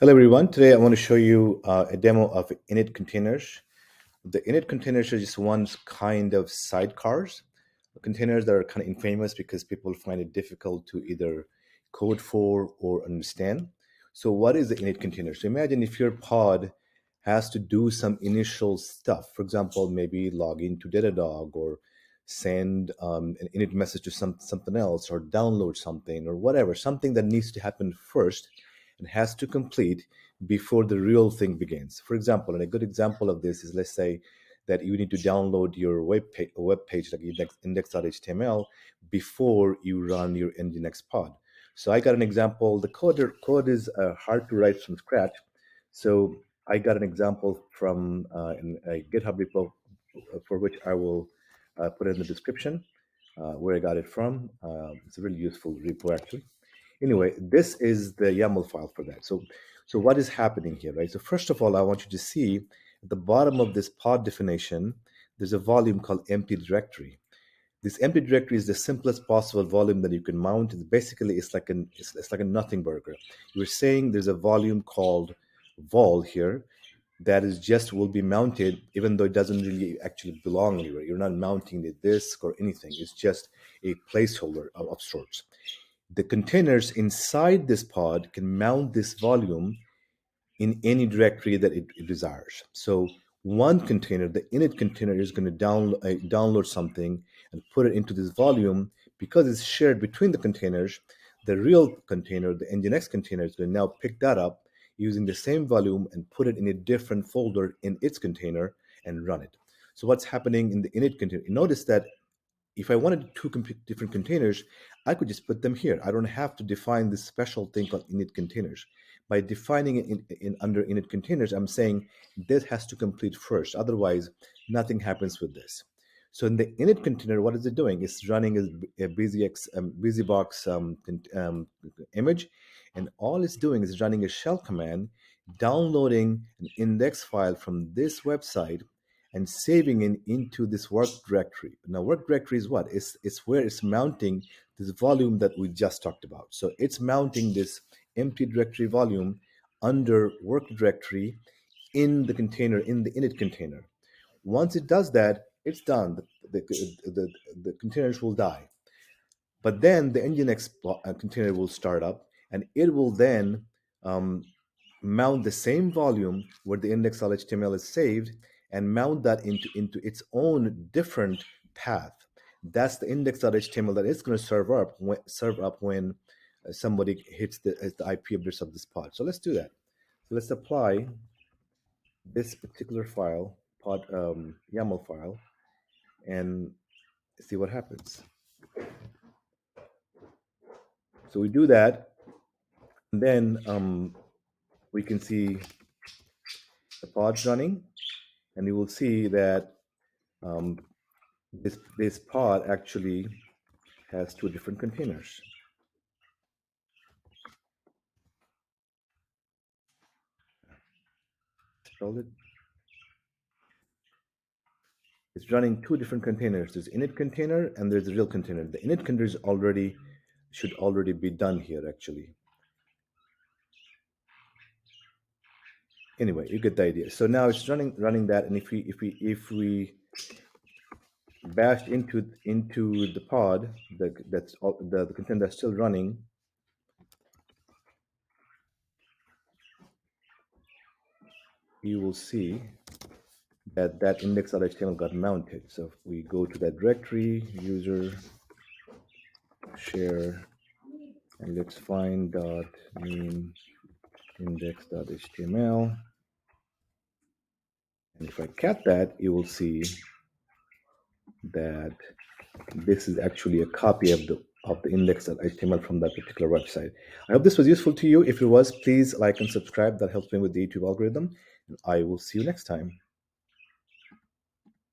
Hello everyone. Today I want to show you a demo of init containers. The init containers are just one kind of sidecars, containers that are kind of infamous because people find it difficult to either code for or understand. So what is the init container? So imagine if your pod has to do some initial stuff. For example, maybe log into Datadog or send an init message to something else or download something or whatever, something that needs to happen first and has to complete before the real thing begins. For example, and a good example of this is, let's say that you need to download your web page like index.html before you run your nginx pod. So I got an example. The code is hard to write from scratch. So I got an example from a GitHub repo for which I will put it in the description where I got it from. It's a really useful repo actually. Anyway, this is the YAML file for that. So what is happening here, right? So first of all, I want you to see at the bottom of this pod definition, there's a volume called empty directory. This empty directory is the simplest possible volume that you can mount. It's like a nothing burger. You're saying there's a volume called vol here that is just will be mounted, even though it doesn't really actually belong anywhere. You're not mounting the disk or anything. It's just a placeholder of sorts. The containers inside this pod can mount this volume in any directory that it desires. So one container, the init container, is going to download something and put it into this volume. Because it's shared between the containers, the real container, the nginx container, is going to now pick that up using the same volume and put it in a different folder in its container and run it. So what's happening in the init container? Notice that if I wanted two different containers, I could just put them here. I don't have to define this special thing called init containers. By defining it in under init containers, I'm saying this has to complete first. Otherwise, nothing happens with this. So in the init container, what is it doing? It's running a busybox image, and all it's doing is running a shell command, downloading an index file from this website and saving it into this work directory. Now, work directory is what? It's where it's mounting this volume that we just talked about. So it's mounting this empty directory volume under work directory in the container, in the init container. Once it does that, it's done. The containers will die. But then the nginx container will start up, and it will then mount the same volume where the index.html is saved and mount that into its own different path. That's the index.html that it's going to serve up when somebody hits the IP address of this pod. So let's do that. So let's apply this particular file, pod YAML file, and see what happens. So we do that, and then we can see the pod's running, and you will see that this pod actually has two different containers. It's running two different containers. There's init container and there's the real container. The init container should already be done here actually. Anyway, you get the idea. So now it's running that, and if we bash into the pod, the container that's still running, you will see that index.html got mounted. So if we go to that directory, user share, and let's find .name index.html. And if I cat that, you will see that this is actually a copy of the index.html from that particular website. I hope this was useful to you. If it was, please like and subscribe. That helps me with the YouTube algorithm. And I will see you next time.